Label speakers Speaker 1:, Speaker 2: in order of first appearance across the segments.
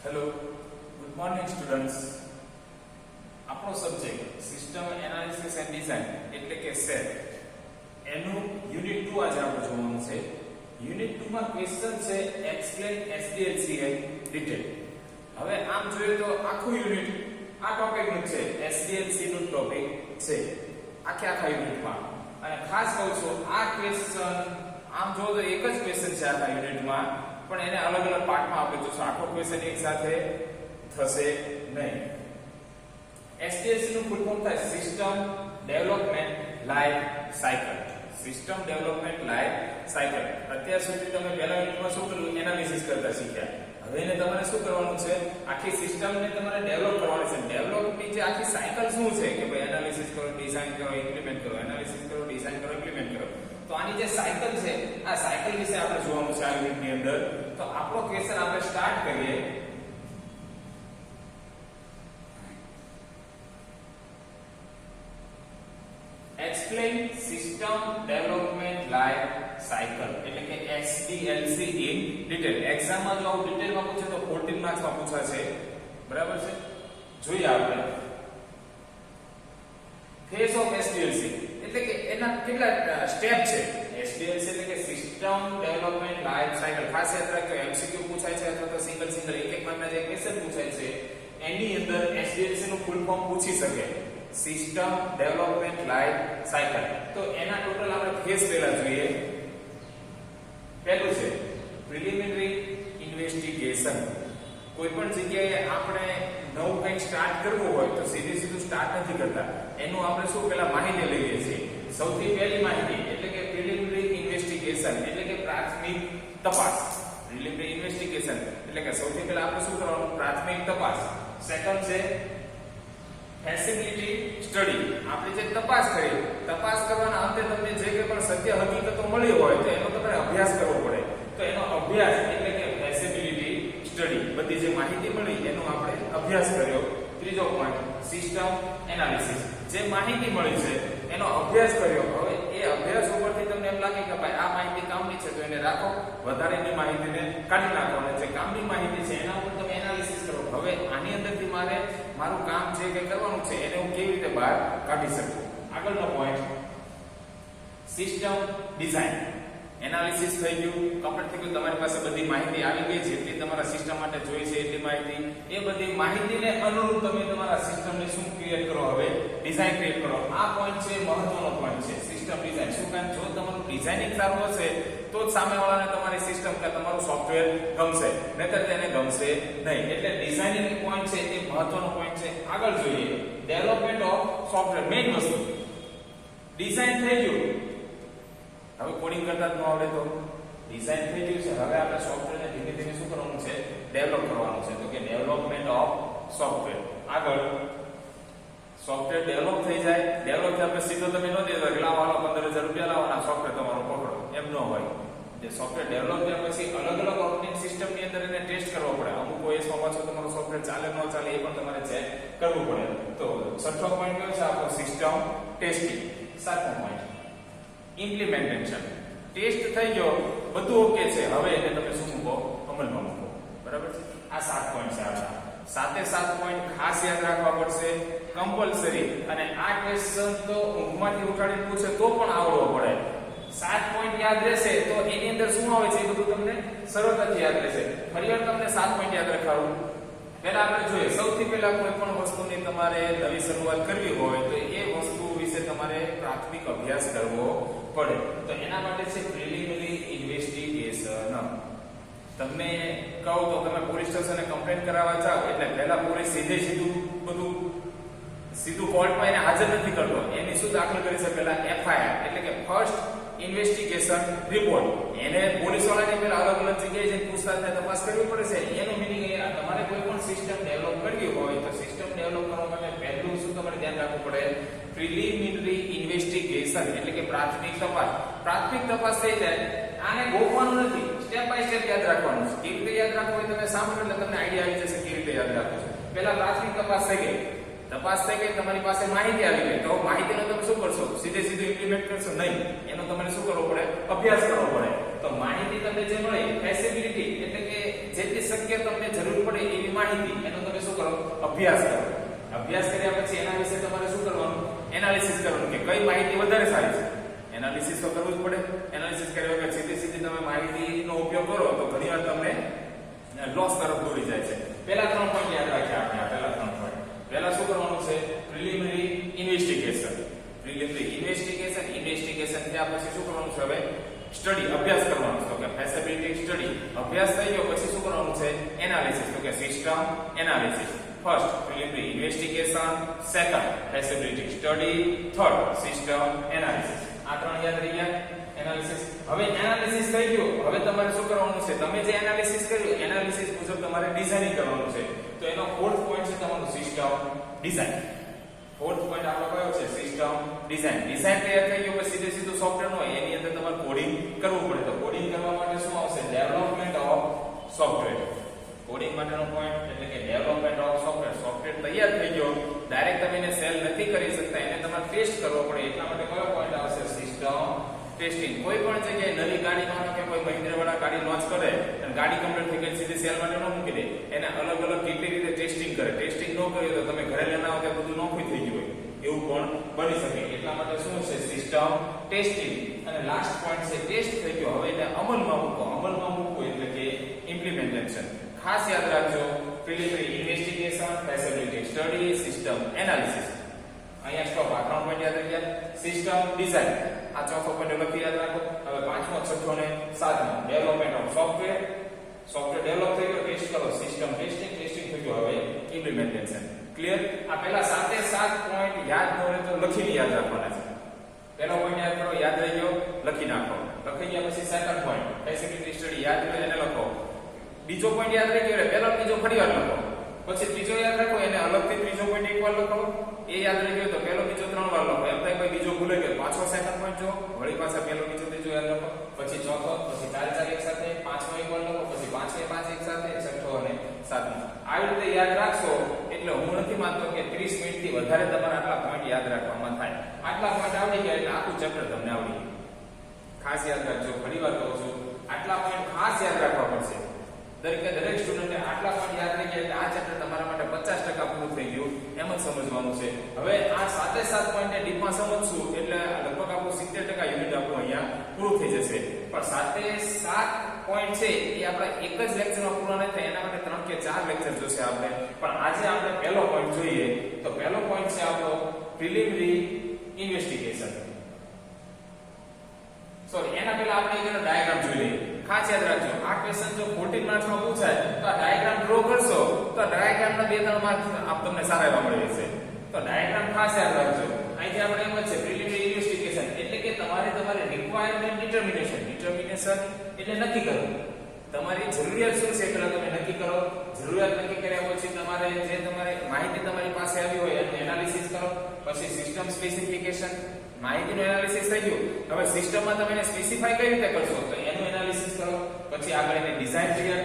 Speaker 1: Hello, good morning students. આપણો subject system analysis and design એટલે કે સેટ એનું યુનિટ 2 આજે આપણે જોવાનું છે. યુનિટ 2 માં ક્વેશ્ચન છે એક્સપ્લેન એસડીએલસી ઇન ડિટેલ. હવે આમ જોઈએ તો આખું યુનિટ આ ટોપિક નું છે, એસડીએલસી નું ટોપિક છે આખા યુનિટમાં. અને ખાસ કહું છું આ ક્વેશ્ચન આમ જો તો એક જ ક્વેશ્ચન છે આખા યુનિટમાં, પણ એને અલગ અલગ પાર્ટમાં આપણે જોશું. આખો ક્વેશ્ચન એક સાથે થશે નહીં. એસડીએલસી નું ફૂલ ફોર્મ થાય system development life cycle. System development life cycle. અત્યાર સુધી તમે પહેલા યુનિટમાં શું કર્યું? એનાલિસિસ કરતા શીખ્યા. હવે એને તમારે શું કરવાનું છે? આખી સિસ્ટમને તમારે ડેવલપ કરવાની છે. ડેવલપની જે આખી સાયકલ શું છે કે ભાઈ એનાલિસિસ કરો, ડિઝાઇન કરો, ઇમ્પ્લિમેન્ટ કરો, એનાલિસિસ કરો, ડિઝાઇન કરો, ઇમ્પ્લિમેન્ટ કરો. તો આની જે સાયકલ છે આ સાયકલ વિશે આપણે જોવાનું છે આ યુનિટની અંદર. તો આપણો ક્વેશ્ચન આપણે સ્ટાર્ટ કરીએ. Explain system development life cycle એટલે કે એસડીએલસી ઇન ડિટેલ. એક્ઝામમાં જો આવું ડિટેલમાં પૂછે તો 14 માર્ક્સમાં પૂછાશે. બરાબર છે? જોઈએ આપણે ફેઝ ઓફ એસડીએલસી એટલે કે એના કેટલા સ્ટેપ છે. એસડીએલસી એટલે કે સિસ્ટમ ડેવલપમેન્ટ લાઈફ સાયકલ. ખાસ યાદ રાખજો, એમસીક્યુ પૂછાય છે અથવા તો સિંગલ એક માર્કના જે ક્વેશ્ચન પૂછાય છે એની અંદર એસડીએલસી નું ફૂલ ફોર્મ પૂછી શકે. System development life cycle. તો એના ટોટલ આપણે ફેઝ પહેલા જોઈએ. પહેલું છે પ્રિલિમિનરી ઇન્વેસ્ટિગેશન. કોઈ પણ જગ્યાએ આપણે નવું કંઈક સ્ટાર્ટ કરવું હોય તો સીધું સ્ટાર્ટ નથી કરતા. એનું આપણે શું પહેલા માહિતી લઈએ છીએ. સૌથી પહેલી માહિતી એટલે કે પ્રિલિમિનરી ઇન્વેસ્ટિગેશન એટલે કે પ્રાથમિક તપાસ. પ્રિલિમિનરી ઇન્વેસ્ટિગેશન એટલે કે સૌથી પહેલા આપણે શું કરવાનું? પ્રાથમિક તપાસ. સેકન્ડ છે ફેસિબિલિટી સ્ટડી. આપણે જે તપાસ કરી, તપાસ કરવાના અંતે તમને જે કે પણ સત્ય હકીકતો મળી હોય તો એનો તમારે અભ્યાસ કરવો પડે. તો એનો અભ્યાસ એટલે કે ફેસિબિલિટી સ્ટડી. બધી જે માહિતી મળી એનો આપણે અભ્યાસ કર્યો. ત્રીજો પોઈન્ટ સિસ્ટમ એનાલિસિસ. જે માહિતી મળી છે એનો અભ્યાસ કર્યો. હવે એ અભ્યાસ ઉપરથી તમને એમ લાગે કે ભાઈ આ માહિતી કામની છે તો એને રાખો, વધારેની માહિતીને કાઢી નાખો અને જે કામની માહિતી છે એના ઉપર તમે એનાલિસિસ કરો. હવે આની અંદરથી મારું કામ જે કંઈ કરવાનું છે એને હું કેવી રીતે બહાર કાઢી શકું. આગળનો પોઈન્ટ સિસ્ટમ ડિઝાઇન. એનાલિસિસ થઈ ગયું, કમ્પ્લીટ થઈ ગયું. તમારી પાસે બધી માહિતી આવી ગઈ છે, જેટલી તમારા સિસ્ટમ માટે જોઈ છે એટલી માહિતી. એ બધી માહિતીને અનુરૂપ તમે તમારા સિસ્ટમને શું ક્રિએટ કરો? હવે ડિઝાઇન ક્રિએટ કરો. આ પોઈન્ટ છે મહત્વનો પોઈન્ટ છે સિસ્ટમ ડિઝાઇન. શું કારણ? જો તમારું ડિઝાઇનિંગ સારું હશે તો જ સામેવાળાને તમારી સિસ્ટમ કે તમારું સોફ્ટવેર ગમશે, નહીતર તેને ગમશે નહીં. એટલે ડિઝાઇનિંગ પોઈન્ટ છે એ મહત્વનો પોઈન્ટ છે. આગળ જોઈએ ડેવલપમેન્ટ ઓફ સોફ્ટવેર. મેઇન વસ્તુ ડિઝાઇન થઈ ગયું. હવે કોડિંગ કરતા જ ન આવડે તો ડિઝાઇન થઈ ગયું છે. હવે આપણે સોફ્ટવેરને ધીમે ધીમે શું કરવાનું છે? ડેવલપ કરવાનું છે. તો કે ડેવલપમેન્ટ ઓફ સોફ્ટવેર. આગળ સોફ્ટવેર ડેવલપ થઈ જાય. ડેવલપ થયા પછી સીધો તમે ન દેતા કે લાવો 15,000 રૂપિયા લાવો ના સોફ્ટવેર તમારો પકડો, એમ ન હોય. જે સોફ્ટવેર ડેવલપ થયા પછી અલગ અલગ ઓપરેટિંગ સિસ્ટમની અંદર એને ટેસ્ટ કરવો પડે. અમુક ઓએસમાં પાછો તમારો સોફ્ટવેર ચાલે ન ચાલે એ પણ તમારે ચેક કરવું પડે. તો છઠ્ઠો પોઈન્ટ કયો છે આપણો? System testing. સાતમો પોઈન્ટ ઇમ્પ્લિમેન્ટેશન. ટેસ્ટ થઈ ગયો, બધું ઓકે છે, હવે એને તમે શું મૂકો? અમલમાં મૂકો. બરાબર છે? આ 7 પોઈન્ટ છે આપણા. 7 પોઈન્ટ ખાસ યાદ રાખવા પડશે, કમ્પલસરી. અને આ ક્વેશ્ચન તો ઊંઘમાંથી ઉઠાડીને પૂછે તો પણ આવડવો પડે. 7 પોઈન્ટ યાદ રહેશે તો એની અંદર શું આવે છે એ બધું તમને સરળતાથી યાદ રહેશે. ફરીવાર તમને 7 પોઈન્ટ યાદ રખાવું. પહેલા આપણે જોઈએ, સૌથી પહેલા કોઈ પણ વસ્તુની તમારે નવી શરૂઆત કરવી હોય તો એ વસ્તુ વિશે તમારે પ્રાથમિક અભ્યાસ કરવો પડે. તો એના માટે છે પ્રિલિમિનરી ઇન્વેસ્ટિગેશન. તમને કહું તો તમે પોલીસ સ્ટેશને કમ્પ્લેન્ટ કરાવવા જાવ એટલે પહેલા પોલીસ સીધું કોર્ટમાં એને હાજર નથી કરતો. એની શું દાખલ કરી છે? પહેલા એફઆઈઆર એટલે કે ફર્સ્ટ ઇન્વેસ્ટિગેશન રિપોર્ટ. એને પોલીસ વાળાને પહેલા અલગ અલગ જગ્યાએ જઈને પૂછતાછને તપાસ કરવી પડે છે. એનું મિનિંગ એ તમારે કોઈ પણ સિસ્ટમ ડેવલપ કરવી હોય તો સિસ્ટમ ડેવલપ કરવા માટે પહેલું શું તમારે ધ્યાન રાખવું પડે? પ્રિલિમિનરી ઇન્વેસ્ટિગેશન એટલે કે પ્રાથમિક તપાસ. પ્રાથમિક તપાસ થઈ જાય, આને ગોખવાનું નથી, સ્ટેપ બાય સ્ટેપ યાદ રાખવાનું છે. કેવી રીતે યાદ રાખવું હોય તમે સાંભળો એટલે તમને આઈડિયા આવી જશે કેવી રીતે યાદ રાખવું છે. પહેલા પ્રાથમિક તપાસ થઈ ગઈ, તમારી પાસે માહિતી આવી ગઈ તો માહિતીનો તમે શું કરશો? સીધું ઇમ્પ્લિમેન્ટ કરશો નહીં. એનો તમારે શું કરવો પડે? અભ્યાસ કરવો પડે. તો માહિતી તમને જે મળી ફેસિબિલિટી એટલે કે જેટલી શક્ય તમને જરૂર પડે એવી માહિતી માહિતી એનો તમે શું કરો અભ્યાસ કરો અભ્યાસ કર્યા પછી એના વિશે તમારે શું કરવાનું એનાલિસિસ કરવાનું કે કઈ માહિતી વધારે સારી છે એનાલિસિસ તો કરવું જ પડે એનાલિસિસ કર્યા વગર સીધી તમે માહિતીનો ઉપયોગ કરો તો ઘણીવાર તમને લોસ તરફ દોરી જાય છે પહેલા 3 પોઈન્ટ યાદ રાખ્યા આપણે પહેલા 3 પોઈન્ટ પહેલા શું કરવાનું છે પ્રિલિમિનરી ઇન્વેસ્ટિગેશન થયા પછી શું કરવાનું છે હવે સ્ટડી અભ્યાસ કરવાનો છે તો કે ફેસિબિલિટી સ્ટડી અભ્યાસ થઈ ગયો પછી શું કરવાનું છે એનાલિસિસ તો કે system analysis first preliminary investigation second feasibility study third system analysis આ 3 યાદ રહી ગયા એનાલિસિસ હવે એનાલિસિસ થઈ ગયું હવે તમારે શું કરવાનું છે તમે જે એનાલિસિસ કર્યું એનાલિસિસ મુજબ તમારે ડિઝાઇનિંગ કરવાનું છે તો એનો ફોર્થ પોઈન્ટ છે તમારું સિસ્ટમ ડિઝાઇન ફોર્થ પોઈન્ટ આપણો કયો છે સિસ્ટમ ડિઝાઇન તૈયાર થઈ ગયો પછી સીધું સોફ્ટવેર નો એની અંદર તમારે કોડિંગ કરવું પડે તો કોડિંગ કરવા માટે શું આવશે ડેવલપમેન્ટ ઓફ સોફ્ટવેર કોડિંગ માટેનો પોઈન્ટ એટલે કે ડેવલપમેન્ટ ઓફ સોફ્ટવેર તૈયાર થઈ ગયો ડાયરેક્ટ તમે એને સેલ નથી કરી શકતા એને તમારે ટેસ્ટ કરવો પડે એટલા માટે કયો પોઈન્ટ આવશે સિસ્ટમ ટેસ્ટિંગ કોઈ પણ જગ્યાએ નવી ગાડી માનો કે કોઈ મહિન્દ્રા વાળા ગાડી લોન્ચ કરે અને ગાડી કમ્પ્લીટ થઈ ગઈ સીધી સેલ માટે ન મૂકી દે એને અલગ કેટલી રીતે ટેસ્ટિંગ કરે ટેસ્ટિંગ ન કર્યું તો તમે ઘરે લઈને આવો ત્યાં બધું નોખું થઈ ગયું હોય એવું પણ બની શકે એટલા માટે શું છે સિસ્ટમ ટેસ્ટિંગ અને લાસ્ટ પોઈન્ટ છે ટેસ્ટ થઈ ગયો હવે એને અમલમાં મૂકવું એટલે કે ઇમ્પ્લિમેન્ટેશન ખાસ યાદ રાખજો preliminary investigation feasibility study system analysis અહીંયા સ્ટોપ આ 3 પોઈન્ટ યાદ રાખજો સિસ્ટમ ડિઝાઇન આ ચોથો પોઈન્ટ લખી યાદ રાખો હવે પાંચમો છઠ્ઠો ને સાતમો ડેવલપમેન્ટ ઓફ સોફ્ટવેર ડેવલપ થઈ ગયો ટેસ્ટ કરો સિસ્ટમ ટેસ્ટિંગ થઈ ગયો હવે ઇમ્પ્લિમેન્ટેશન ક્લિયર આ પહેલા 7 પોઈન્ટ યાદ ન હોય તો લખીને યાદ રાખવાના છે પહેલો પોઈન્ટ યાદ કરો યાદ રહી ગયો લખી નાખો લખી ગયા પછી સેકન્ડ પોઈન્ટ ફેસિલિટી સ્ટડી યાદ રહ્યો એને લખો બીજો પોઈન્ટ યાદ રહી ગયો પહેલો બીજો ફરીવાર લખો પછી ત્રીજો યાદ રાખો એને અલગથી ત્રીજો પોઈન્ટ એકવાર લખો એ યાદ રહી ગયો તો પહેલો બીજો 3 વાર લખો એમ થાય કોઈ બીજો ભૂલે ગયો પાછો સેકન્ડ પોઈન્ટ જો વળી પાછા પહેલો બીજો ત્રીજો યાદ લખો પછી ચોથો પછી 4 એક સાથે પાંચમો એકવાર લખો પછી 5 એક સાથે છઠ્ઠો અને સાતમો આવી રીતે યાદ રાખશો એટલે હું નથી માનતો કે 30 મિનિટથી વધારે તમારે આટલા પોઈન્ટ યાદ રાખવામાં થાય આટલા પોઈન્ટ આવડી ગયા એટલે આખું ચેપ્ટર તમને આવડી ગયું ખાસ યાદ રાખજો ફરીવાર કહું છું આટલા પોઈન્ટ ખાસ યાદ રાખવા પડશે દરેક સ્ટુડન્ટે આટલા પોઈન્ટ યાદ રહી ગયા એટલે આ ચેપ્ટર તમારા માટે 50% પૂરું થઈ ગયું એમ જ સમજવાનું છે હવે આ 7 પોઈન્ટને ડીપમાં સમજશું એટલે લગભગ આપણું 70% યુનિટ આપણું અહીંયા પૂરું થઈ જશે પણ 7 પોઈન્ટ છે એ આપણે એક જ લેક્ચરમાં પૂરા નહીં થાય એના માટે 3 કે 4 લેક્ચર જોશે આપણે પણ આજે આપણે પહેલો પોઈન્ટ જોઈએ તો પહેલો પોઈન્ટ છે આપણો પ્રિલિમિનરી ઇન્વેસ્ટિગેશન સોરી એના પહેલા આપણે એનો ડાયાગ્રામ જોઈ લઈએ ખાસ યાદ રાખજો આ ક્વેશ્ચન જો 14 માર્ક્સમાં પૂછાય તો આ ડાયાગ્રામ ડ્રો કરશો તો ડાયાગ્રામના 2-3 માર્ક્સ આપ તમને સારા એવા મળી જશે તો ડાયાગ્રામ ખાસ યાદ રાખજો અહીંથી આપણે એમ જ છે પ્રિલિમિનરી ઇન્વેસ્ટિગેશન એટલે કે તમારે રિક્વાયરમેન્ટ ડિટર્મિનેશન એટલે નક્કી કરવું તમારી જરૂરિયાત શું છે પેલા તમે નક્કી કરો જરૂરિયાત નક્કી કર્યા પછી તમારે જે માહિતી તમારી પાસે આવી હોય એનું એનાલિસિસ કરો પછી સિસ્ટમ સ્પેસિફિકેશન માહિતીનું એનાલિસિસ થઈ ગયું હવે સિસ્ટમમાં તમે એને સ્પેસિફાઈ કઈ રીતે કરશો તો એનું એનાલિસિસ કરો પછી આગળ એને ડિઝાઇન તૈયાર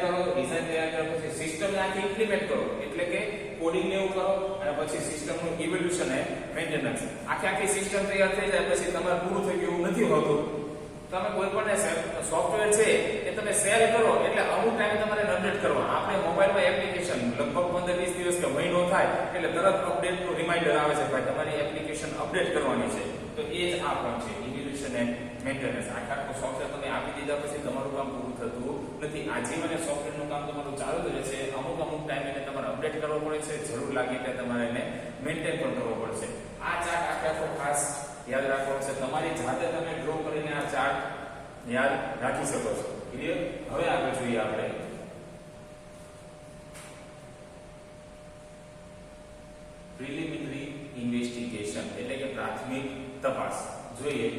Speaker 1: કરો પછી સિસ્ટમ આખી ઇમ્પ્લિમેન્ટ કરો એટલે કે કોડિંગ ને એવું કરો અને પછી સિસ્ટમનું ઇવોલ્યુશન અને મેન્ટેનન્સ આખી સિસ્ટમ તૈયાર થઈ જાય પછી તમારે પૂરું થઈ ગયું નથી હોતું તમે કોઈ પણ સોફ્ટવેર છે એ તમે સેલ કરો એટલે અમુક ટાઈમે તમારે અપડેટ કરવા આપણે મોબાઈલમાં એપ્લિકેશન લગભગ 15-20 દિવસ કે મહિનો થાય એટલે તરત અપડેટનું રિમાઇન્ડર આવે છે ભાઈ તમારી એપ્લિકેશન અપડેટ કરવાની છે તો એ જ આ પણ છે ઇવોલ્યુશન એન્ડ મેન્ટેનન્સ આખું સોફ્ટવેર તમે આપી દીધા પછી તમારું કામ પૂરું થતું નથી આજીવન સોફ્ટવેરનું કામ તમારું ચાલુ જ રહેશે અમુક ટાઈમે એને તમારે અપડેટ કરવો પડે છે જરૂર લાગે એટલે તમારે એને મેન્ટેન પણ કરવો પડશે આ ચાર્ટ આખો ખાસ યાદ રાખવાનું છે તમારી જાતે તમે ડ્રો કરીને આ ચાર્ટ યાદ રાખી શકો છો ક્લિયર હવે આગળ જોઈએ આપણે પ્રિલિમિનરી ઇન્વેસ્ટિગેશન એટલે કે પ્રાથમિક તપાસ જોઈએ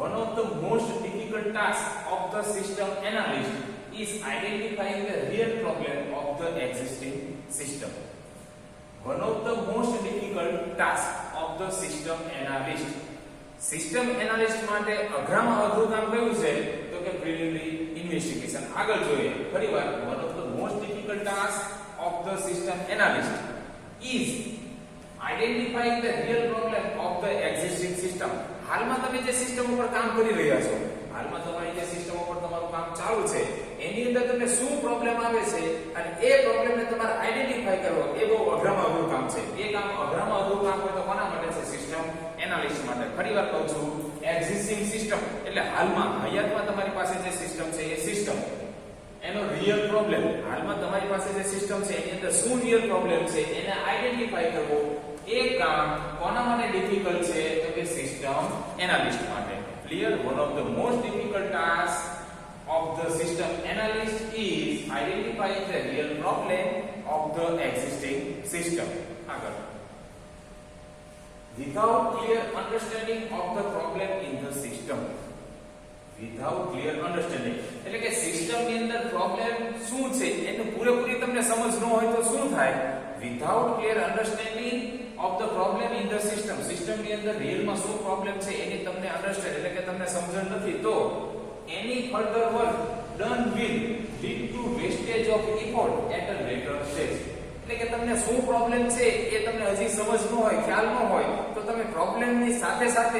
Speaker 1: one of the most difficult tasks of the system analyst is identifying the real problem of the existing system. One of the most difficult tasks of the system analyst. System analyst માટે અઘરામાં અઘરું કામ કયું છે તો કે preliminary investigation આગળ જોઈએ ફરીવાર one of the most difficult tasks of the system analyst is identifying the real problem of the existing system. હાલમાં તમે જે સિસ્ટમ ઉપર કામ કરી રહ્યા છો હાલમાં તમારી જે સિસ્ટમ ઉપર તમારું કામ ચાલુ છે એની અંદર તમને શું પ્રોબ્લેમ આવે છે અને એ પ્રોબ્લેમ ફરીવાર કહું છું, એક્ઝિસ્ટિંગ સિસ્ટમ એટલે હાલમાં હયાતમાં તમારી પાસે જે સિસ્ટમ છે એ સિસ્ટમ એનો રિયલ પ્રોબ્લેમ, હાલમાં તમારી પાસે જે સિસ્ટમ છે એની અંદર શું રિયલ પ્રોબ્લેમ છે એને આઈડેન્ટિફાઈ કરવો, એ કામ કોના માટે ડિફિકલ્ટ છે? તો કે સિસ્ટમ એનાલિસ્ટ માટે. Clear? One of the most difficult task of the system analyst is identifying the real problem of the existing system. આગળ, without clear understanding of the problem in the system, without clear understanding એટલે કે system ની અંદર problem શું છે એનું પૂરેપૂરી તમને સમજ ન હોય તો શું થાય? without clear understanding of the problem in the system, system ની અંદર રિયલ માં શું પ્રોબ્લેમ છે એની તમને અન્ડરસ્ટેન્ડ એટલે કે તમને સમજણ નથી તો any further work done will lead to wastage of effort at a later stage. એટલે કે તમને શું પ્રોબ્લેમ છે એ તમને હજી સમજ ન હોય, ખ્યાલ ન હોય તો તમે પ્રોબ્લેમની સાથે સાથે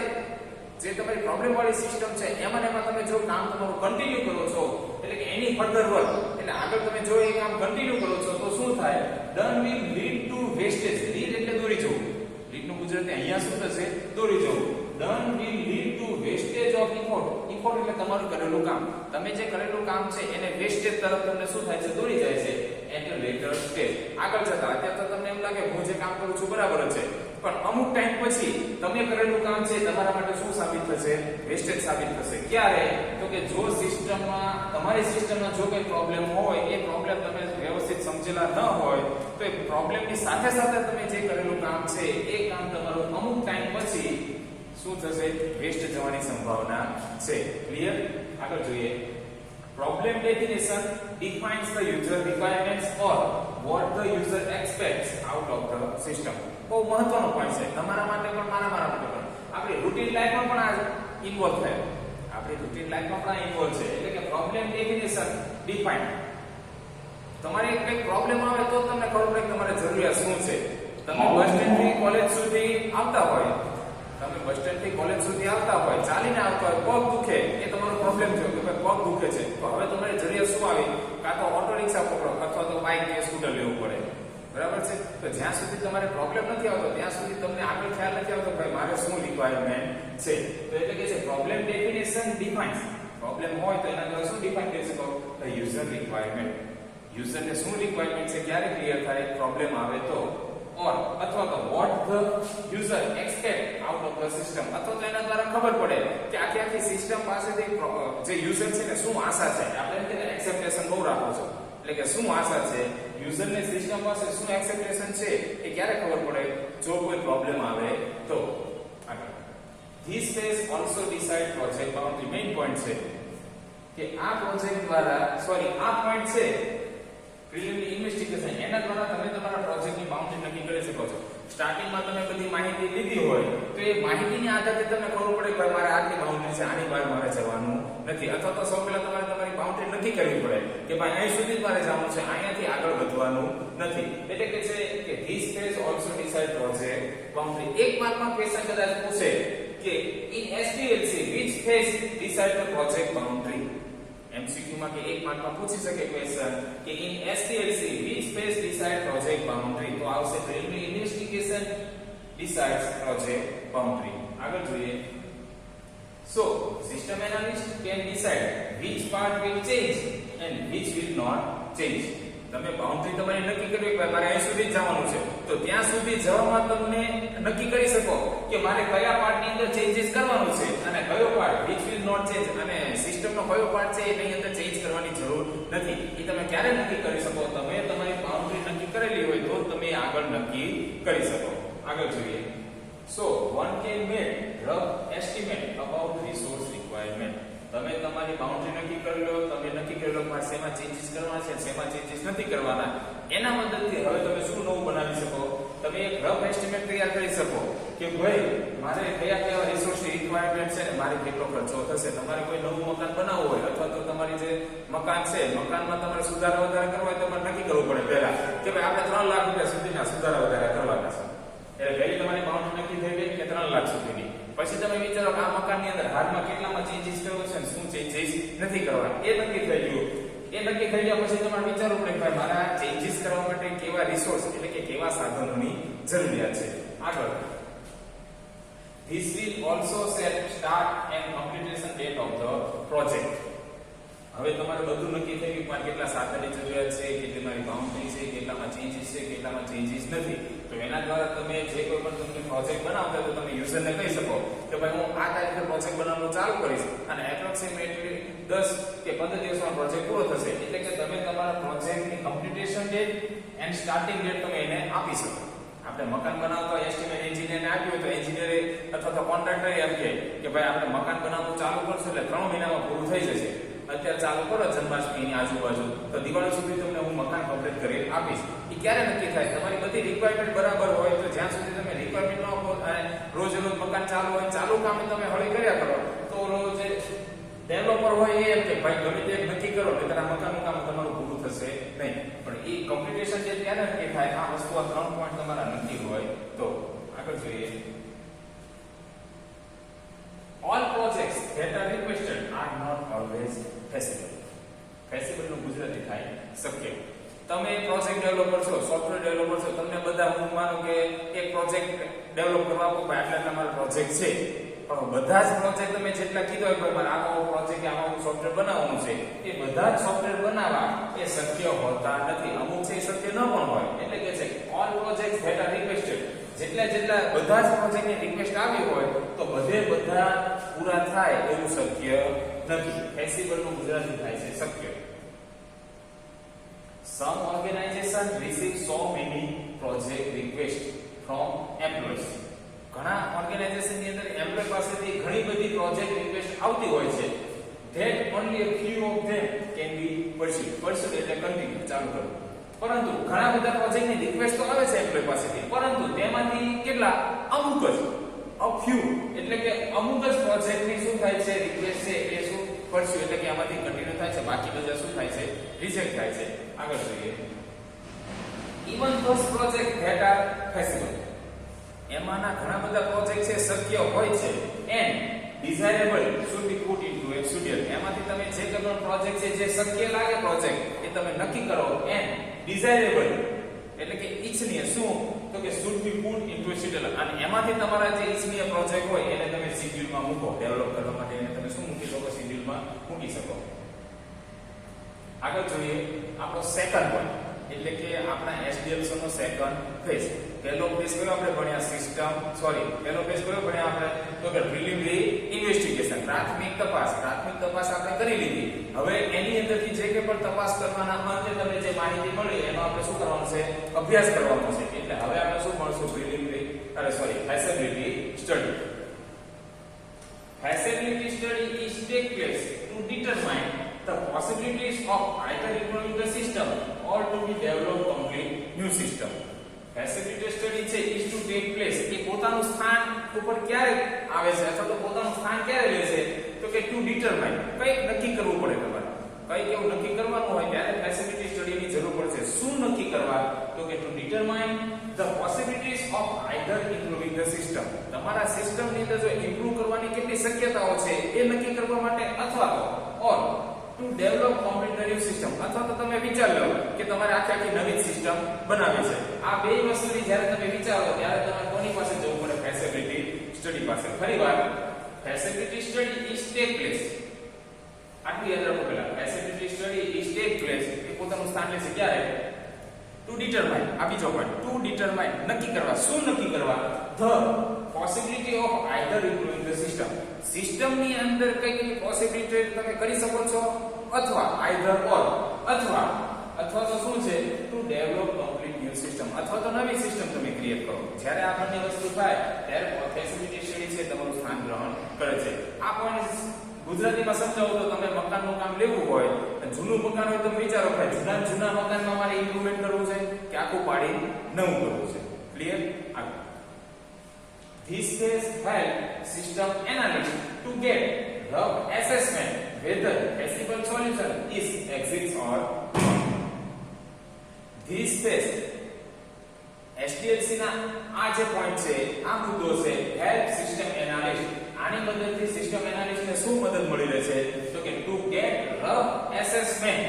Speaker 1: જે તમારી પ્રોબ્લેમ વાળી સિસ્ટમ છે એમાં તમે જો કામ તમારું કન્ટિન્યુ કરો છો એટલે કે એની ફર્ધર વર્ક એટલે આગળ તમે જો એ કામ કન્ટિન્યુ કરો છો તો શું થાય? done will lead to wastage. Lead એટલે દોરી જવું, લીડ નું ગુજરાતી અહીંયા શું થશે? દોરી જવું. done will lead to wastage of effort. effort એટલે તમારું કરેલું કામ, તમે જે કરેલું કામ છે એને વેસ્ટેજ તરફ તમને શું થાય છે? દોરી જાય છે at a later stage. આગળ જતા અત્યારે તો તમને એમ લાગે હું જે કામ કરું છું બરાબર જ છે, પણ અમુક ટાઈમ પછી તમે કરેલું કામ છે તમારા માટે શું સાબિત થશે? વેસ્ટેજ સાબિત થશે. ક્યારે? તો કે જો સિસ્ટમમાં તમારી સિસ્ટમમાં જો કોઈ પ્રોબ્લેમ હોય, એ પ્રોબ્લેમ તમે વ્યવસ્થિત સમજેલા ન હોય તો એ પ્રોબ્લેમની સાથે સાથે તમે જે કરેલું કામ છે એ કામ તમારું અમુક ટાઈમ પછી શું થશે? વેસ્ટ જવાની સંભાવના છે. ક્લિયર? આગળ જોઈએ. Problem definition defines the user requirements or what the user expects out of the system. બહુ મહત્વનો પોઈન્ટ છે તમારા માટે પણ મારા માટે પણ. આપણી રૂટીન લાઈફમાં પણ આ ઇન્વોલ્વ થાય, આપણી રૂટીન લાઈફમાં પણ આ ઇન્વોલ્વ છે. એટલે કે પ્રોબ્લેમ ડેફિનેશન ડિફાઇન, તમારે એક પ્રોબ્લેમ આવે તો તમને ખબર પડે કે તમારે જરૂરિયાત શું છે. તમે બસ સ્ટેન્ડ થી કોલેજ સુધી આવતા હોય, તમે બસ સ્ટેન્ડ થી કોલેજ સુધી આવતા હોય, ચાલીને આવતા હોય, પગ દુખે, એ તમારો પ્રોબ્લેમ છે કે ભાઈ પગ દુખે છે, તો હવે તમારી જરૂરિયાત શું આવી? કાં તો ઓટો રિક્ષા પકડો અથવા તો બાઇક કે સ્કૂટર લેવું પડે. બરાબર છે? તો જ્યાં સુધી તમારે પ્રોબ્લેમ નથી આવતો ત્યાં સુધી તમને આગળ ખ્યાલ નથી આવતો ભાઈ મારે શું રિક્વાયરમેન્ટ છે. તો એટલે કે છે પ્રોબ્લેમ ડેફિનેશન ડિફાઇન્સ. પ્રોબ્લેમ હોય તો એના દ્વારા શું ડિફાઇન કરી શકો? The user requirement. યુઝરને શું રિક્વાયરમેન્ટ છે ક્યારે ક્લિયર થાય? પ્રોબ્લેમ આવે તો. or અથવા તો what the user expect out of the system, અથવા તો એના દ્વારા ખબર પડે કે આખી સિસ્ટમ પાસેથી જે યુઝર છે ને શું આશા છે. આપણે તેને એક્સેપ્ટેશન બહુ રાખો છો એટલે કે શું આશા છે યુઝરને સિસ્ટમ પાસે, શું એક્સેપ્ટેશન છે એ ક્યારે ખબર પડે? જો કોઈ પ્રોબ્લેમ આવે તો. આગળ, this phase also decide project boundary. Main point છે કે આ પ્રોજેક્ટ દ્વારા આ પોઈન્ટ છે પ્રિલિમિનરી ઇન્વેસ્ટિગેશન, એના દ્વારા તમે તમારા પ્રોજેક્ટની બાઉન્ડરી નક્કી કરી શકો છો. સ્ટાર્ટિંગમાં તમે બધી માહિતી લીધી હોય તો એ માહિતીની આધારે તમને ખબર પડે કે મારે આટલી બાઉન્ડરી છે, આની બહાર મારે જવાનું નથી. અથવા તો સૌ પહેલા તમારે તમારી બાઉન્ડરી નક્કી કરવી પડે કે ભાઈ અહીં સુધી જ મારે જવાનું છે, અહીંયાથી આગળ વધવાનું નથી. એટલે કે છે કે this phase also decide project boundary. એક માર્કમાં ક્વેશ્ચન કદાચ પૂછે કે in SDLC which phase decide the project boundary. MCQ માં કે એક માર્કમાં પૂછી શકે ક્વેશ્ચન કે in SDLC which phase decide project boundary, તો આવશે preliminary investigation decides project boundary. આગળ જોઈએ. So system analyst can decide which part will change and which will not change. તમે બાઉન્ડરી તમારી નક્કી કરવી કે મારે અહીં સુધી જવાનું છે, તો ત્યાં સુધી જવામાં તમને નક્કી કરી શકો કે મારે કયા પાર્ટની અંદર ચેન્જીસ કરવાનું છે અને કયો part which will not change, અને સિસ્ટમનો કયો પાર્ટ છે એની અંદર ચેન્જ કરવાની જરૂર નથી. એ તમે ક્યારે નક્કી કરી શકો? તમે તમારી બાઉન્ડરી નક્કી કરેલી હોય તો તમે આગળ નક્કી કરી શકો. આગળ જોઈએ. So one can make rough estimate about resource requirement. તમે તમારી બાઉન્ડરી નક્કી કરી લો, તમે નક્કી કરી લો કે શેમાં ચેન્જીસ કરવાના છે, શેમાં ચેન્જીસ નથી કરવાના. એના મદદથી હવે તમે શું નવું બનાવી શકો? તમે એક રફ એસ્ટિમેટ તૈયાર કરી શકો કે ભાઈ મારે કયા કયા રિસોર્સની રિક્વાયરમેન્ટ છે ને મારે કેટલો ખર્ચો થશે. તમારે કોઈ નવું મકાન બનાવવું હોય અથવા તો તમારી જે મકાન છે મકાનમાં તમારે સુધારા વધારા કરવા હોય તો તમારે નક્કી કરવું પડે પહેલા કે ભાઈ આપણે 3 લાખ રૂપિયા સુધીના સુધારા વધારા કરવાના છે. એટલે પહેલી તમારી બાઉન્ડરી નક્કી થઈ ગઈ કે 3 લાખ સુધીની. પછી તમે વિચારો કે આ મકાનની અંદર હાલમાં કેટલામાં ચેન્જીસ કરવો છે ને શું ચેન્જીસ નથી કરવા. એ નક્કી થઈ ગયું. એ નક્કી થઈ ગયા પછી તમારે વિચારવું પડે કે મારા ચેન્જીસ કરવા માટે કેવા રિસોર્સ એટલે કે કેવા સાધનોની જરૂરિયાત છે. આગળ, This will also set start and completion date of the project. હવે તમારે બધું નક્કી થઈ ગયું કે કેટલા સાધનની જરૂરિયાત છે, કેટલી મારી બાઉન્ડરી છે, કેટલામાં ચેન્જીસ છે, કેટલામાં ચેન્જીસ નથી. તો એના દ્વારા તમે જે કોઈ પણ તમને પ્રોજેક્ટ બનાવતા તો તમે યુઝરને કહી શકો કે ભાઈ હું આ તારીખે પ્રોજેક્ટ બનાવવાનું ચાલુ કરીશ અને એપ્રોક્સિમેટલી 10 કે 15 દિવસમાં પ્રોજેક્ટ પૂરો થશે. એટલે કે તમે તમારા પ્રોજેક્ટની completion date and starting date તમે એને આપી શકો. આપણે મકાન બનાવતા એસ્ટિમેટ એન્જિનિયરને આપ્યું તો એન્જિનિયરે અથવા તો કોન્ટ્રાક્ટરે એમ કે ભાઈ આપણે મકાન બનાવવાનું ચાલુ કરશું એટલે 3 મહિનામાં પૂરું થઈ જશે. અત્યારે ચાલુ કરો જન્માષ્ટમીની આજુબાજુ તો દિવાળી સુધી તમને હું મકાન કમ્પ્લીટ કરી આપીશ. એ ક્યારે નક્કી થાય? તમારી બધી રિક્વાયરમેન્ટ બરાબર હોય તો જ્યાં સુધી તમે રિક્વાયરમેન્ટ ન આપો અને રોજ મકાન ચાલુ હોય ચાલુ કામ તમે હળી કર્યા કરો તો રોજ ડેવલપર હોય એમ કે ભાઈ ગમે તે નક્કી કરો એટલે તારા મકાનનું કામ તમારું પૂરું થશે નહીં. પણ એ કમ્પ્લીટેશન જે ત્યારે નક્કી થાય આ વસ્તુ આ 3 પોઈન્ટ તમારા નક્કી હોય તો આગળ જોઈએ. All projects that are requested are not always feasible. Feasible નું ગુજરાતી થાય શક્ય. તમે પ્રોજેક્ટ ડેવલપર છો, સોફ્ટવેર ડેવલપર છો, તમને બધા હું માનું કે એક પ્રોજેક્ટ ડેવલપ કરવા આપો ભાઈ આટલા તમારો પ્રોજેક્ટ છે. પણ બધા જ પ્રોજેક્ટ તમે જેટલા કીધો હોય મારે આવો પ્રોજેક્ટ આવું સોફ્ટવેર બનાવવાનું છે એ બધા જ સોફ્ટવેર બનાવવા એ શક્ય હોતા નથી. અમુક છે શક્ય ન પણ હોય. એટલે કે છે all projects that are requested જેટલા બધા જ પ્રોજેક્ટની રિક્વેસ્ટ આવી હોય તો બધા પૂરા થાય એવું શક્ય નથી. ફેસિબલ નું ગુજરાતી થાય છે શક્ય. Some organization receive so many project requests from employees. ઘણા ઓર્ગેનાઇઝેશન ની અંદર એમ્પ્લોય પાસેથી ઘણી બધી પ્રોજેક્ટ રિક્વેસ્ટ આવતી હોય છે. That only a few of them can be pursued. Pursued એટલે કન્ટિન્યુ ચાલુ કરવું. પરંતુ ઘણા બધા પ્રોજેક્ટની રિક્વેસ્ટ તો આવે છે એમ્પ્લોય પાસેથી પરંતુ તેમાંથી કેટલા અમુક જ a few એટલે કે અમુક જ પ્રોજેક્ટની શું થાય છે રિક્વેસ્ટ છે એ શું પરસ્યુ એટલે કે આમાંથી કન્ટિન્યુ થાય છે બાકી બધા શું થાય છે રિજેક્ટ થાય છે. આગળ જોઈએ. Even those projects that are feasible એમાંના ઘણા બધા પ્રોજેક્ટ છે શક્ય હોય છે and desirable should be put into a schedule. એમાંથી તમે જે કોઈ પ્રોજેક્ટ છે જે શક્ય લાગે પ્રોજેક્ટ એ તમે નક્કી કરો and desirable એટલે કે ઈચ્છનીય શું તો કે should be put into a schedule અને એમાંથી તમારા જે ઈચ્છનીય પ્રોજેક્ટ હોય એને તમે શેડ્યુલમાં મૂકો. ડેવલપ કરવા માટે એને તમે શું મૂકી શકો શેડ્યુલમાં મૂકી શકો. આગળ જોઈએ આપણો સેકન્ડ પોઈન્ટ એટલે કે આપણા એસડીએલસી નો સેકન્ડ ફેઝ. પહેલો ફેઝ કયો આપણે ભણ્યા પહેલો ફેઝ કયો ભણ્યા આપણે તો કે પ્રિલિમિનરી ઇન્વેસ્ટિગેશન પ્રાથમિક તપાસ આપણે કરી લીધી. હવે એની અંદરથી જે કે પણ તપાસ કરવાના અંતે તમને જે માહિતી મળી એનો આપણે શું કરવાનું છે અભ્યાસ કરવાનો છે. એટલે હવે આપણે શું ભણશું ફેસિબિલિટી study. Feasibility study is take place to determine the possibilities of either improving the system or to be develop complete new system. Feasibility study છે is to take place એ પોતાનું સ્થાન ઉપર ક્યારે આવે છે અથવા તો પોતાનું સ્થાન ક્યારે લે છે તો કે to determine કંઈક નક્કી કરવું પડે તમારે. કંઈક એવું નક્કી કરવાનું હોય ત્યારે feasibility study ની જરૂર પડશે. શું નક્કી કરવા તો કે to determine the possibilities of either improving the system. તમારા સિસ્ટમ ની અંદર જો ઇમ્પ્રૂવ કરવાની કેટલી શક્યતાઓ છે એ નક્કી કરવા માટે અથવા તો or to develop complete new system અથવા તો તમે વિચાર લો કે તમારે આખી નવી સિસ્ટમ બનાવવી છે. આ બે વસ્તુની જ્યારે તમે વિચારો ત્યારે તમારે કોની પાસે જવું પડે ફેસિબિલિટી સ્ટડી પાસે. ફરીવાર ફેસિબિલિટી સ્ટડી ઇઝ ટેક પ્લેસ આટલી યાદ રાખો. પહેલા ફેસિબિલિટી સ્ટડી ઇઝ ટેક પ્લેસ એ પોતાનું સ્થાન લે છે ક્યારે ટુ ડિટરમાઇન. આ બીજો પોઈન્ટ ટુ ડિટરમાઇન નક્કી કરવા. શું નક્કી કરવા the possibility of either improving the system. સિસ્ટમની અંદર કઈ પોસિબિલિટી તમે કરી શકો છો અથવા either or અથવા તો શું છે to develop complete new system અથવા તો નવી સિસ્ટમ તમે ક્રિએટ કરો. જ્યારે આ બંને વસ્તુ થાય ત્યારે ફેસિલિટી સ્ટડી છે તમારું સ્થાન ગ્રહણ કરે છે. આ પોઈન્ટ ગુજરાતીમાં સમજાવો તો તમે મકાનનું કામ લેવું હોય જૂનું મકાન હોય તો વિચારો કે જૂના મકાનમાં મારે ઇમ્પ્રુવમેન્ટ કરવું છે કે આખું પાડી નવું કરવું છે. ક્લિયર? આગળ. This phase help system analyst to get rough assessment whether feasible solution is exists or not. This phase SDLC ના આ જે પોઈન્ટ છે આ મુદ્દો છે help system analyst. આની મદદથી સિસ્ટમ એનાલિસ્ટ ને શું મદદ મળી રહે છે તો કે to get rough assessment.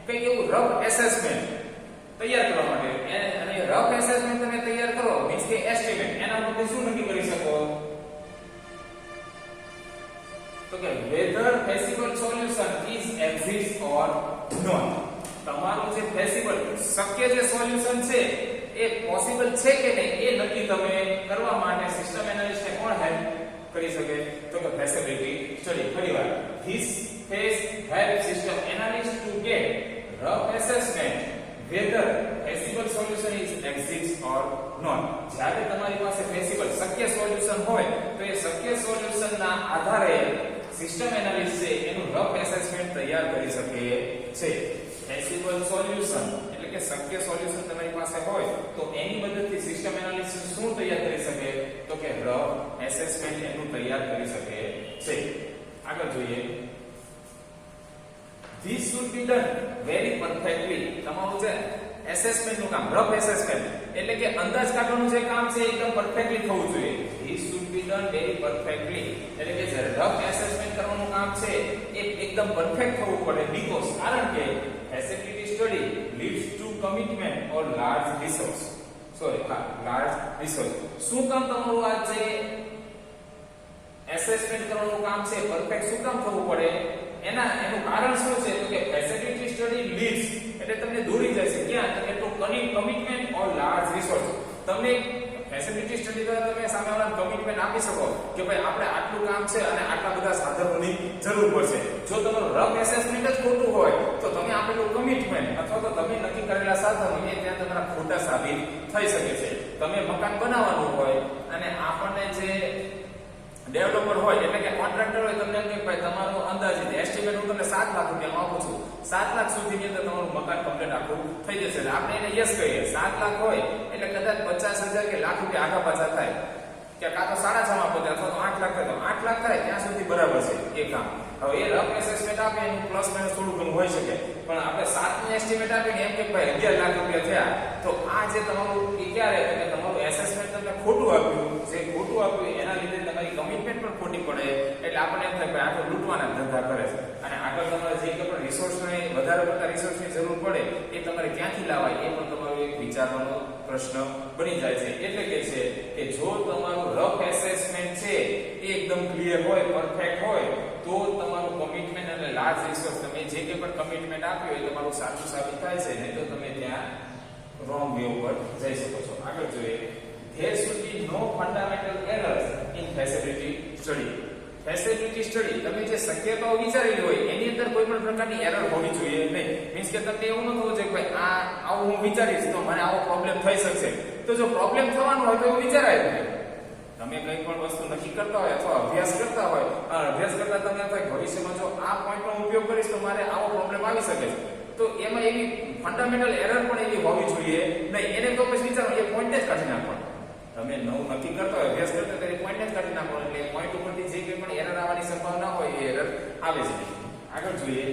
Speaker 1: કઈ એવું rough assessment તૈયાર કરવા માટે અને રફ એસેસમેન્ટ તમે તૈયાર કરો મીન્સ કે એસ્ટિમેટ એના માટે શું નક્કી કરી શકો તો કે whether feasible solution is exists or not. તમારું જે feasible શક્ય જે સોલ્યુશન છે એ પોસિબલ છે કે નહીં એ નક્કી તમે કરવા માટે સિસ્ટમ એનાલિસ્ટને કોણ હેલ્પ કરી શકે? તો કે feasibility study. ફરીવાર this phase help system analyst to get rough assessment whether feasible solution is exists or not. જ્યારે તમારી પાસે feasible શક્ય સોલ્યુશન હોય તો એ શક્ય સોલ્યુશનના આધારે સિસ્ટમ એનાલિસ્ટ છે એનું રફ એસેસમેન્ટ તૈયાર કરી શકે છે. feasible solution એટલે કે શક્ય સોલ્યુશન તમારી પાસે હોય તો એની મદદથી સિસ્ટમ એનાલિસ્ટ શું તૈયાર કરી શકે? તો કે રફ એસેસમેન્ટ એનું તૈયાર કરી શકે છે. આગળ જોઈએ. This should be done very perfectly. તમારું જે એસેસમેન્ટ નું કામ રફ એસેસમેન્ટ એટલે કે અંદાજ કાઢવાનું જે કામ છે એકદમ પરફેક્ટલી થવું જોઈએ. This should be done very perfectly એટલે કે જે રફ એસેસમેન્ટ કરવાનું કામ છે એ એકદમ પરફેક્ટ થવું પડે because કારણ કે feasibility study leads to commitment or large resource. large resource. શું કામ તમારું આ જે એસેસમેન્ટ કરવાનું કામ છે પરફેક્ટ શું કામ થવું પડે? એનું કારણ શું છે? તો કે feasibility study leads એટલે તમને દોરી જાય છે ક્યાં? તો કે તો કમિટમેન્ટ ઓર લાર્જ રિસોર્સ. તમે feasibility study દ્વારા તમે સામેવાળાને કમિટમેન્ટ આપી શકો કે ભાઈ આપણે આટલું કામ છે અને આટલા બધા સાધનોની જરૂર પડશે. જો તમારું રફ એસેસમેન્ટ જ ખોટું હોય તો તમે આપેલું કમિટમેન્ટ અથવા તો તમે નક્કી કરેલા સાધનો એ ત્યાં તમારા ખોટા સાબિત થઈ શકે છે. તમે મકાન બનાવવાનું હોય અને આપણને જે ડેવલપર હોય એટલે કે કોન્ટ્રાક્ટર હોય તમને એમ કે ભાઈ તમારો અંદાજિત એસ્ટિમેટ હું તમને 7 લાખ રૂપિયા આપું છું. 7 લાખ સુધીની અંદર તમારું મકાન કમ્પ્લીટ આખું થઈ જશે. એટલે આપણે એને યસ કહીએ. 7 લાખ હોય એટલે કદાચ 50,000 કે લાખ રૂપિયા આગા પાછા થાય કે કાં તો 6.5 માં પહોંચે અથવા તો 8 લાખ થાય તો 8 લાખ થાય ત્યાં સુધી બરાબર છે એ કામ. હવે એ રફ એસેસમેન્ટ આપે એનું પ્લસ માઇનસ થોડું ઘણું હોઈ શકે પણ આપણે 7 નું એસ્ટિમેટ આપીને એમ કે ભાઈ 11 લાખ રૂપિયા થયા તો આ જે તમારું એ ક્યારે એટલે તમારું એસેસમેન્ટ તમને ખોટું આપ્યું. જે ખોટું આપ્યું એના લીધે તમારી કમિટમેન્ટ પણ ખોટી પડે એટલે આપણને એમ થાય કે આ તો લૂંટવાના ધંધા કરે છે અને આગળ તમારે જે પણ રિસોર્સને વધારે પડતા રિસોર્સની જરૂર પડે એ તમારે ક્યાંથી લાવાય એ પણ તમારો એક વિચારવાનો પ્રશ્ન બની જાય છે. એટલે કે છે કે જો તમારું રફ એસેસમેન્ટ છે એ એકદમ ક્લિયર હોય પરફેક્ટ હોય તો તમારું કમિટમેન્ટ અને લાર્જ રિસોર્સ તમે જે કે પણ કમિટમેન્ટ આપ્યું એ તમારું સાચું સાબિત થાય છે નહીં તો તમે ત્યાં રોંગ વે ઉપર જઈ શકો છો. આગળ જોઈએ. There should be no fundamental errors in feasibility study. feasibility study તમે જે શક્યતાઓ વિચારેલી હોય એની અંદર કોઈ પણ પ્રકારની એરર હોવી જોઈએ નહીં. મીન્સ કે તમને એવું ન થવું જોઈએ કે ભાઈ આ આવું હું વિચારીશ તો મને આવો પ્રોબ્લેમ થઈ શકશે. તો જો પ્રોબ્લેમ થવાનો હોય તો એવું વિચારાય જ નહીં. તમે કંઈ પણ વસ્તુ નક્કી કરતા હોય અથવા અભ્યાસ કરતા હોય અભ્યાસ કરતા તમને થાય ભવિષ્યમાં જો આ પોઈન્ટનો ઉપયોગ કરીશ તો મારે આવો પ્રોબ્લેમ આવી શકે છે તો એમાં એવી ફંડામેન્ટલ એરર પણ એવી હોવી જોઈએ નહીં. એને તો પછી વિચારો એ પોઈન્ટ જ કાઢી નાખો. તમે નવું નક્કી કરતા હોય અભ્યાસ કરતા ત્યારે પોઈન્ટ જ કાઢી નાખો એટલે પોઈન્ટ ઉપરથી જે કંઈ પણ એરર આવવાની સંભાવના હોય એ એરર આવે છે. આગળ જોઈએ.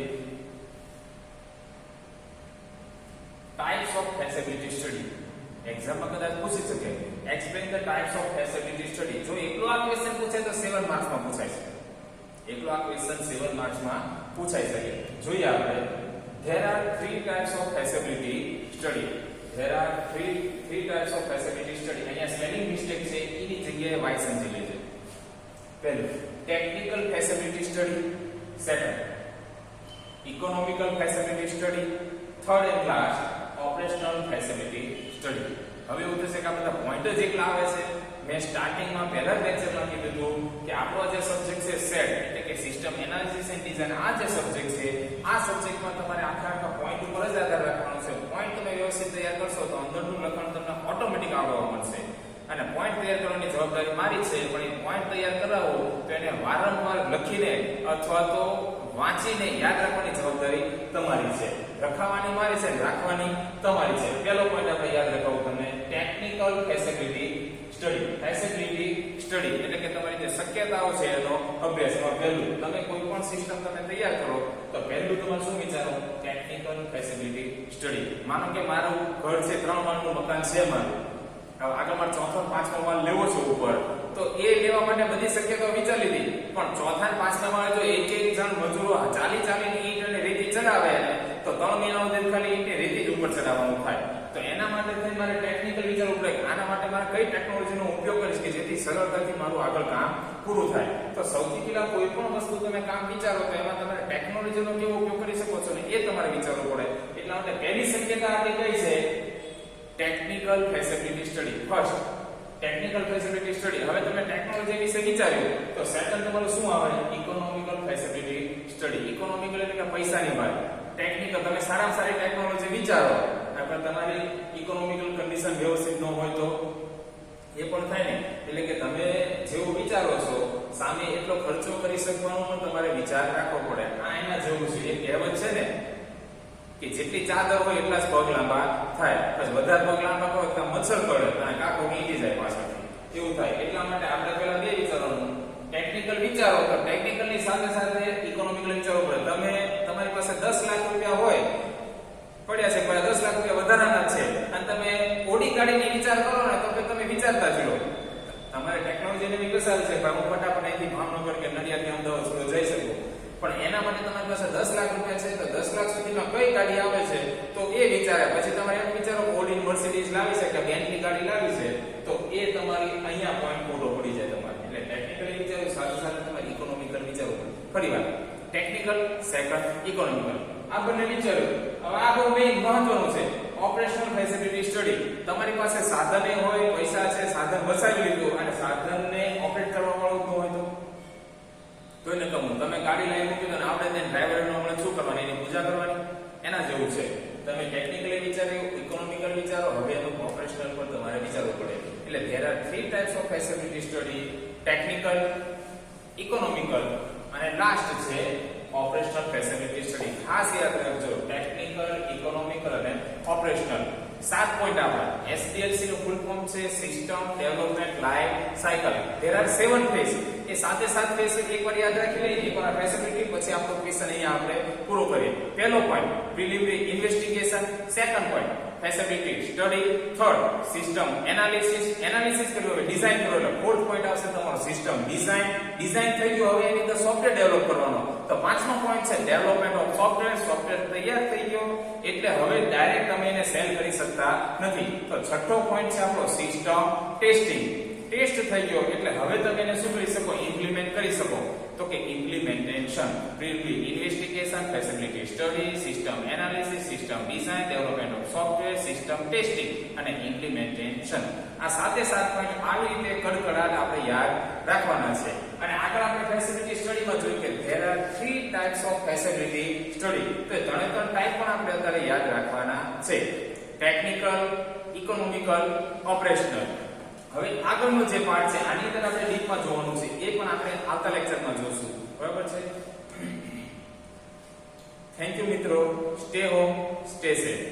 Speaker 1: Types of feasibility study. એક્ઝામમાં કદાચ પૂછી શકે explain the types of feasibility study. જો એકલો આ ક્વેશ્ચન પૂછાય તો 7 માર્ક્સમાં પૂછાય છે. એકલો આ ક્વેશ્ચન 7 માર્ક્સમાં પૂછાઈ શકે. જોઈએ આપણે. There are 3 types of feasibility study. There are three types of feasibility study. અહીંયા સ્પેલિંગ મિસ્ટેક છે એની જગ્યાએ વાય સમજી લેજો. પહેલું technical feasibility study, second economical feasibility study, third and last operational feasibility study. હવે એવું થશે કે આ બધા પોઈન્ટ જ એકલા આવે છે. મેં સ્ટાર્ટિંગમાં પહેલા લેક્ચરમાં કીધું હતું કે આપણો જે સબ્જેક્ટ છે સેટ એટલે કે સિસ્ટમ એનાલિસિસ એન્ડ ડિઝાઇન આ જે સબ્જેક્ટ છે આ સબ્જેક્ટમાં તમારે આખા પોઈન્ટ ઉપર જ આધાર રાખવાનો છે. પોઈન્ટ તમે વ્યવસ્થિત તૈયાર કરશો તો અંદરનું લખાણ તમને ઓટોમેટિક આવડવા મળશે અને પોઈન્ટ તૈયાર કરવાની જવાબદારી મારી છે પણ એ પોઈન્ટ તૈયાર કરાવો તો એને વારંવાર લખીને અથવા તો વાંચીને યાદ રાખવાની જવાબદારી તમારી છે. લખાવાની મારી છે રાખવાની તમારી છે. પહેલો પોઈન્ટ આપણે યાદ રખાવું તમને ટેકનિકલ ફેસિબિલિટી સ્ટડી. ફેસિબિલિટી સ્ટડી એટલે કે તમારી જે શક્યતાઓ છે એનો અભ્યાસમાં પહેલું તમે કોઈ પણ સિસ્ટમ તમે તૈયાર કરો તો પહેલું તમારે શું વિચારો? Technical feasibility study. માનો કે મારું ઘર છે 3 માળનું મકાન છે મારું. હવે આગળ મારે ચોથો 5મો માળ લેવો છે ઉપર તો એ લેવા માટે બધી શક્યતાઓ વિચારી લીધી પણ ચોથા અને 5મા માળે જો એક જણ મજૂરો ચાલીને ઈંટ અને રેતી ચડાવે તો 3 મહિના સુધી ખાલી ઈંટની રેતી જ ઉપર ચડાવવાનું થાય તો એના માટે માટે થઈને મારે ટેકનિકલ વિચારવું પડે કે આના માટે મારે કઈ ટેકનોલોજીનો ઉપયોગ કરીશ કે જેથી સરળતાથી મારું આગળ કામ પૂરું થાય. તો સૌથી પહેલા કોઈ પણ વસ્તુ તમે કામ વિચારો તો એમાં તમારે ટેકનોલોજીનો કેવો ઉપયોગ કરી શકો છો ને એ તમારે વિચારવું પડે. એટલા માટે પહેલી શક્યતા આપણી કઈ છે? Technical facility study. First technical facility study. હવે તમે ટેકનોલોજી વિશે વિચાર્યું તો સેકન્ડ તમારું શું આવે? Economical facility study. ઇકોનોમિકલ એટલે કે પૈસાની વાત. ટેકનિકલ તમે સારામાં સારી ટેકનોલોજી વિચારો પણ તમારી ઇકોનોમિકલ કન્ડિશન વ્યવસ્થિત ન હોય તો એ પણ થાય ને. એટલે કે તમે જેવું વિચારો છો સામે એટલો ખર્ચો કરી શકવાનો પણ તમારે વિચાર રાખવો પડે. આ એના જેવું છે. એક કહેવત છે ને કે જેટલી ચાદર હોય એટલા જ પગ લાંબા થાય. પછી વધારે પગ લાંબા કરો તો મચ્છર કરડે અને કાકો નીકળી જાય પાછળથી. એવું થાય. એટલા માટે આપણે પહેલા બે વિચારવાનું. ટેકનિકલ વિચારો તો ટેકનિકલ ની સાથે સાથે ઇકોનોમિકલ વિચારો પડે. તમે તમારી પાસે 10 લાખ રૂપિયા હોય પડ્યા છે પણ 10 લાખ રૂપિયા વધારાના છે અને તમે ઓડી ગાડીની વિચાર કરો ને તો તમે વિચારતા જ રહો. તમારે ટેકનોલોજીને બી કસાલ છે પણ હું ફટાફટ અહીંથી ભાવનગર કે નડિયાદ કે અમદાવાદ સુધી જઈ શકું. પણ એના માટે તમારી પાસે 10 લાખ રૂપિયા છે તો 10 લાખ સુધીમાં કઈ ગાડી આવે છે તો એ વિચારે. પછી તમારે એમ વિચારો ઓડી મર્સિડીઝ લાવી છે કે બેન્ટલી ગાડી લાવી છે તો એ તમારી અહીંયા પોઈન્ટ ખોટો પડી જાય તમારે. એટલે ટેકનિકલી વિચારો સાથે સાથે તમારે ઇકોનોમિકલ વિચારો. ફરીવાર ટેકનિકલ સેકન્ડ ઇકોનોમિકલ આ બંને વિચાર્યું. હવે આ બહુ મેઇન મહત્વનું છે. Operational facility study. તમારી પાસે સાધને હોય, પૈસા છે, સાધન વસાવી લીધું અને સાધનને ઓપરેટ કરવા વાળું ન હોય તો એને કમું તમે ગાડી લઈ મૂકી તો આપણે તેને ડ્રાઈવરનો આપણે શું કરવાની? એની પૂજા કરવાની. એના જેવું છે. તમે ટેકનિકલી વિચાર્યું, ઇકોનોમિકલ વિચારો, હવે એનું ઓપરેશનલ પર તમારે વિચારવું પડે. એટલે there are 3 types of facility study: technical, economical અને લાસ્ટ છે ઓપરેશનલ ફેસિલિટી સ્ટડી. ખાસ યાદ રાખજો ટેકનિકલ, ઇકોનોમિકલ અને ઓપરેશનલ. 7 પોઈન્ટ આપણા. SDLC નું ફૂલ ફોર્મ છે system development life cycle. there are 7 phase. એ સાથે ફેઝ એકવાર યાદ રાખી લઈએ. એકવાર ફેસિલિટી પછી આપણો ક્વેશ્ચન અહીંયા આપણે પૂરો કરીએ. પહેલો point preliminary investigation. Second point facility study. Third system analysis. Analysis કર્યું હવે ડિઝાઇન કરો. એટલે ફોર્થ પોઈન્ટ આવશે તમારો સિસ્ટમ ડિઝાઇન. ડિઝાઇન થઈ ગયું હવે એની અંદર સોફ્ટવેર ડેવલપ કરવાનો. તો પાંચમો પોઈન્ટ છે ડેવલપમેન્ટ ઓફ સોફ્ટવેર. સોફ્ટવેર તૈયાર થઈ ગયો એટલે હવે ડાયરેક્ટ તમે એને સેલ કરી શકતા નથી. તો છઠ્ઠો પોઈન્ટ છે આપણો સિસ્ટમ ટેસ્ટિંગ. ટેસ્ટ થઈ ગયો એટલે હવે તમે એને શું કરી શકો? ઇમ્પ્લિમેન્ટ કરી શકો. તો કે implementation. Preliminary investigation, facility study, system analysis, system design, development of software, system testing અને ઇમ્પ્લિમેન્ટેશન. આ સાથે પોઈન્ટ આવી રીતે કડકડાટ આપણે યાદ રાખવાના છે. અને આગળ આપણે ફેસિલિટી સ્ટડીમાં જોયું કે there are 3 types of facility study. તો ત્રણે ટાઈપ પણ આપણે અત્યારે યાદ રાખવાના છે. Technical, economical, operational. હવે આગળનો જે પાર્ટ છે આની અંદર આપણે ડીપમાં જોવાનું છે. એ પણ આપણે આવતા લેક્ચરમાં જોશું. બરાબર છે? થેન્ક યુ મિત્રો. Stay home, stay safe.